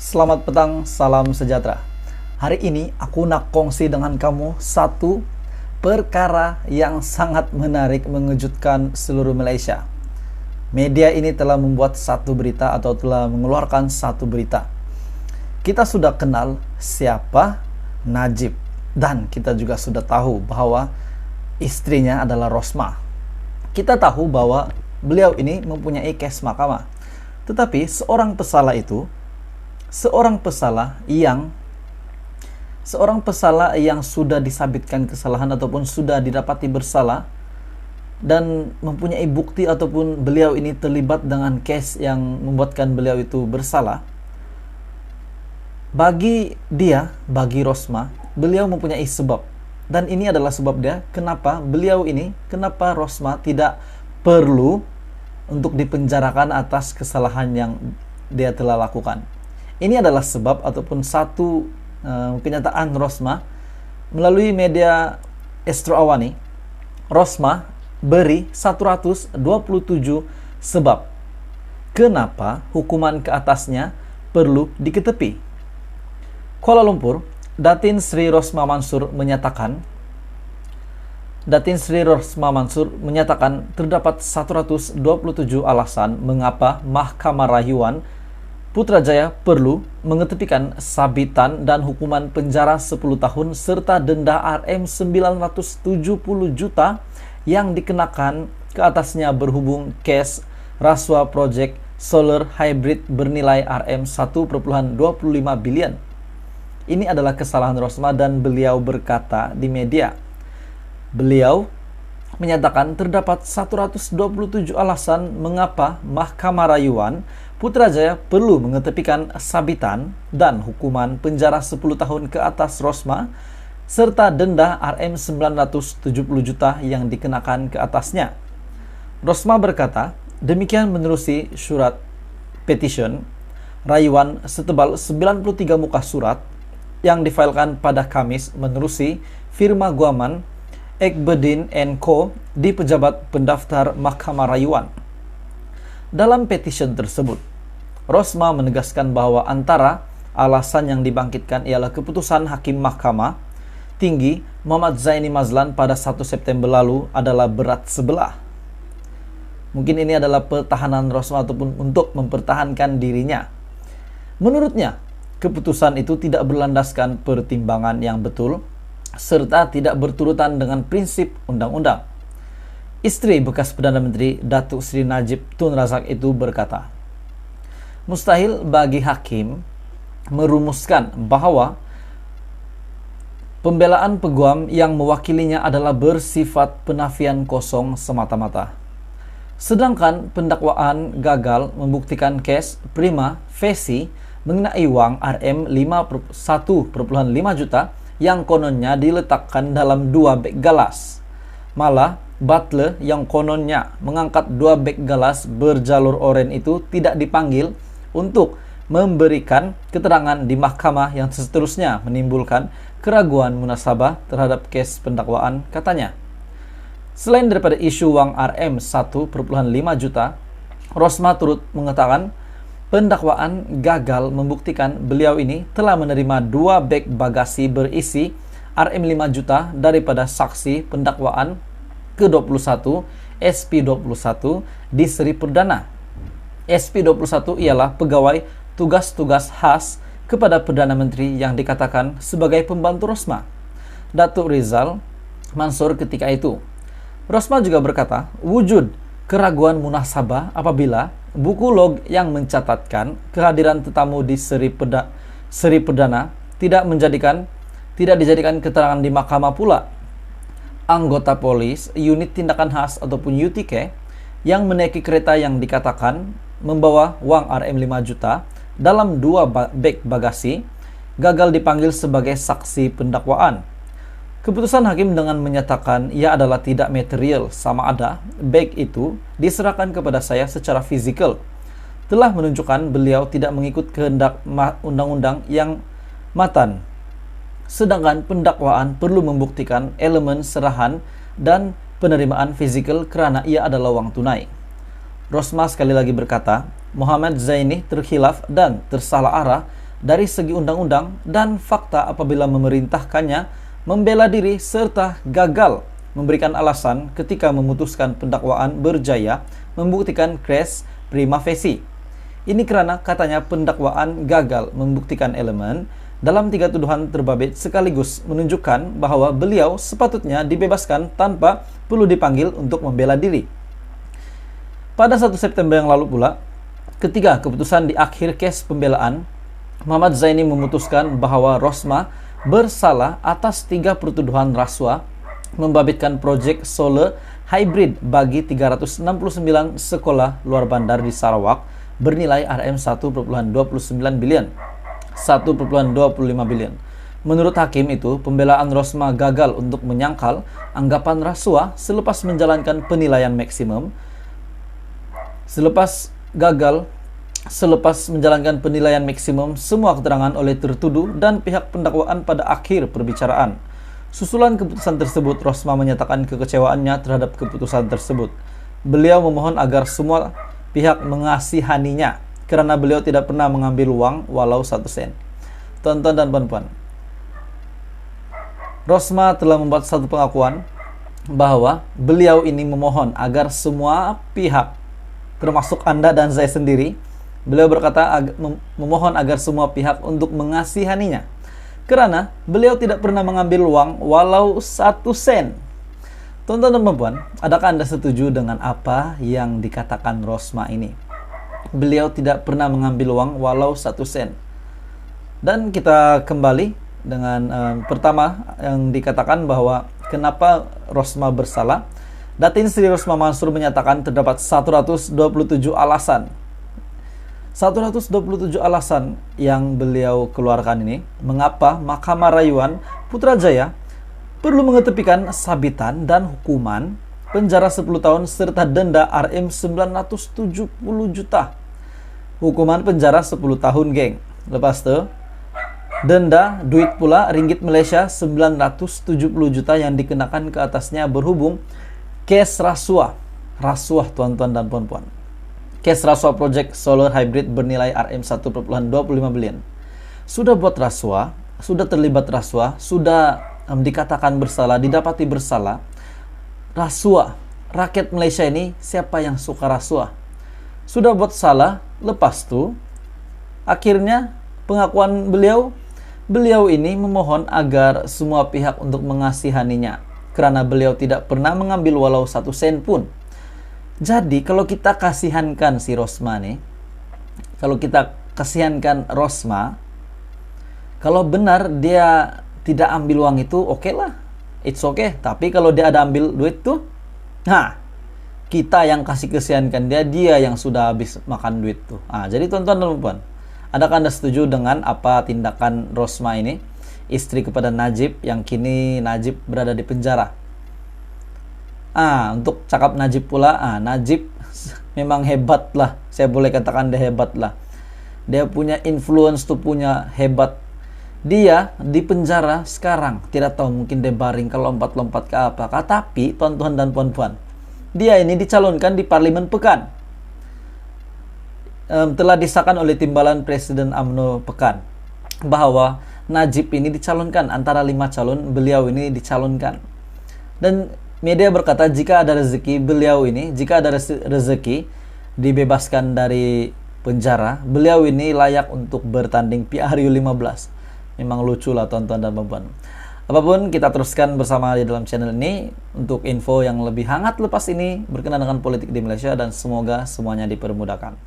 Selamat petang, salam sejahtera. Hari ini aku nak kongsi dengan kamu satu perkara yang sangat menarik mengejutkan seluruh Malaysia. Media ini telah membuat satu berita atau telah mengeluarkan satu berita. Kita sudah kenal siapa Najib dan kita juga sudah tahu bahwa istrinya adalah Rosmah. Kita tahu bahwa beliau ini mempunyai kes mahkamah. Tetapi seorang pesalah yang sudah disabitkan kesalahan ataupun sudah didapati bersalah dan mempunyai bukti ataupun beliau ini terlibat dengan kes yang membuatkan beliau itu bersalah, bagi Rosmah, beliau mempunyai sebab. Dan ini adalah sebab dia kenapa Rosmah tidak perlu untuk dipenjarakan atas kesalahan yang dia telah lakukan. Ini adalah sebab ataupun satu kenyataan Rosmah melalui media Astro Awani. Rosmah beri 127 sebab kenapa hukuman ke atasnya perlu diketepi. Kuala Lumpur, Datin Sri Rosmah Mansur menyatakan terdapat 127 alasan mengapa Mahkamah Rayuan Putrajaya perlu mengetepikan sabitan dan hukuman penjara 10 tahun serta denda Rm970 juta yang dikenakan ke atasnya berhubung kes rasuah proyek solar hybrid bernilai Rm1,25 bilion. Ini adalah kesalahan Rosmah dan beliau berkata di media. Beliau menyatakan terdapat 127 alasan mengapa Mahkamah Rayuan Putrajaya perlu mengetepikan sabitan dan hukuman penjara 10 tahun ke atas Rosmah serta denda Rm970 juta yang dikenakan ke atasnya. Rosmah berkata, demikian menerusi surat petition Rayuan setebal 93 muka surat yang difailkan pada Kamis menerusi firma Guaman Ekbedin & Co. di pejabat pendaftar Mahkamah Rayuan. Dalam petition tersebut, Rosmah menegaskan bahwa antara alasan yang dibangkitkan ialah keputusan Hakim Mahkamah Tinggi Muhammad Zaini Mazlan pada 1 September lalu adalah berat sebelah. Mungkin ini adalah pertahanan Rosmah ataupun untuk mempertahankan dirinya. Menurutnya, keputusan itu tidak berlandaskan pertimbangan yang betul serta tidak berturutan dengan prinsip undang-undang. Istri bekas Perdana Menteri Datuk Seri Najib Tun Razak itu berkata, mustahil bagi hakim merumuskan bahwa pembelaan peguam yang mewakilinya adalah bersifat penafian kosong semata-mata. Sedangkan pendakwaan gagal membuktikan kes prima facie mengenai wang Rm1,5 juta yang kononnya diletakkan dalam 2 beg galas. Malah, butler yang kononnya mengangkat 2 beg galas berjalur oren itu tidak dipanggil untuk memberikan keterangan di mahkamah yang seterusnya menimbulkan keraguan munasabah terhadap kes pendakwaan, katanya. Selain daripada isu wang Rm1,5 juta, Rosmah turut mengatakan pendakwaan gagal membuktikan beliau ini telah menerima 2 beg bagasi berisi Rm5 juta daripada saksi pendakwaan ke-21 SP21 di Seri Perdana. SP21 ialah pegawai tugas-tugas khas kepada Perdana Menteri yang dikatakan sebagai pembantu Rosmah, Datuk Rizal Mansur ketika itu. Rosmah juga berkata, wujud keraguan munasabah apabila buku log yang mencatatkan kehadiran tetamu di Seri Perdana tidak dijadikan keterangan di mahkamah pula. Anggota polis unit tindakan khas ataupun UTK yang menaiki kereta yang dikatakan membawa wang Rm5 juta dalam 2 beg bagasi gagal dipanggil sebagai saksi pendakwaan. Keputusan hakim dengan menyatakan ia adalah tidak material sama ada beg itu diserahkan kepada saya secara fizikal telah menunjukkan beliau tidak mengikut kehendak undang-undang yang matan. Sedangkan pendakwaan perlu membuktikan elemen serahan dan penerimaan fizikal kerana ia adalah wang tunai. Rosmah sekali lagi berkata, Muhammad Zaini terkhilaf dan tersalah arah dari segi undang-undang dan fakta apabila memerintahkannya membela diri serta gagal memberikan alasan ketika memutuskan pendakwaan berjaya membuktikan res prima facie. Ini karena katanya pendakwaan gagal membuktikan elemen dalam 3 tuduhan terbabit sekaligus menunjukkan bahwa beliau sepatutnya dibebaskan tanpa perlu dipanggil untuk membela diri. Pada 1 September yang lalu pula, ketika keputusan di akhir kes pembelaan, Muhammad Zaini memutuskan bahwa Rosma bersalah atas 3 pertuduhan rasuah membabitkan proyek solar hybrid bagi 369 sekolah luar bandar di Sarawak bernilai Rm1,29 billion. 1,25 billion. Menurut hakim itu, pembelaan Rosma gagal untuk menyangkal anggapan rasuah selepas menjalankan penilaian maksimum. Selepas menjalankan penilaian maksimum semua keterangan oleh tertuduh dan pihak pendakwaan pada akhir perbicaraan. Susulan keputusan tersebut, Rosma menyatakan kekecewaannya terhadap keputusan tersebut. Beliau memohon agar semua pihak mengasihaninya karena beliau tidak pernah mengambil uang walau 1 sen. Tuan-tuan dan puan-puan, Rosma telah membuat satu pengakuan bahwa beliau ini memohon agar semua pihak, termasuk Anda dan saya sendiri, beliau berkata memohon agar semua pihak untuk mengasihaninya karena beliau tidak pernah mengambil uang walau 1 sen. Tuan-tuan dan puan-puan, adakah Anda setuju dengan apa yang dikatakan Rosma ini? Beliau tidak pernah mengambil uang walau 1 sen. Dan kita kembali dengan pertama yang dikatakan bahwa kenapa Rosma bersalah. Datin Sri Rosma Mansur menyatakan terdapat 127 alasan. 127 alasan yang beliau keluarkan ini mengapa Mahkamah Rayuan Putrajaya perlu mengetepikan sabitan dan hukuman penjara 10 tahun serta denda Rm 970 juta. Hukuman penjara 10 tahun, geng. Lepas itu denda duit pula ringgit Malaysia 970 juta yang dikenakan ke atasnya berhubung kes rasuah, tuan-tuan dan puan-puan. Kes rasuah proyek solar hybrid bernilai Rm 1,25 billion. Sudah buat rasuah, sudah terlibat rasuah, sudah dikatakan bersalah, didapati bersalah. Rasuah, rakyat Malaysia ini siapa yang suka rasuah? Sudah buat salah, lepas tu akhirnya pengakuan beliau ini memohon agar semua pihak untuk mengasihaninya karena beliau tidak pernah mengambil walau 1 sen pun. Jadi kalau kita kasihankan si Rosma nih, kalau kita kasihankan Rosma, kalau benar dia tidak ambil uang itu, oke lah, it's okay. Tapi kalau dia ada ambil duit tuh, nah kita yang kasih kasihankan dia yang sudah habis makan duit tuh. Jadi tuan-tuan dan puan, adakah Anda setuju dengan apa tindakan Rosma ini, istri kepada Najib, yang kini Najib berada di penjara? Untuk cakap Najib pula, Najib memang hebat lah, saya boleh katakan dia hebat lah. Dia punya influence tuh, punya hebat. Dia di penjara sekarang, tidak tahu mungkin dia baring ke lompat-lompat ke apa. Tapi tuan-tuan dan puan-puan, dia ini dicalonkan di Parlimen Pekan. Telah disahkan oleh Timbalan Presiden UMNO Pekan bahwa Najib ini dicalonkan antara 5 calon, beliau ini dicalonkan. Dan media berkata jika ada rezeki dibebaskan dari penjara, beliau ini layak untuk bertanding PRU 15. Memang lucu lah tuan-tuan dan puan-puan. Apapun, kita teruskan bersama di dalam channel ini untuk info yang lebih hangat lepas ini berkenaan dengan politik di Malaysia, dan semoga semuanya dipermudahkan.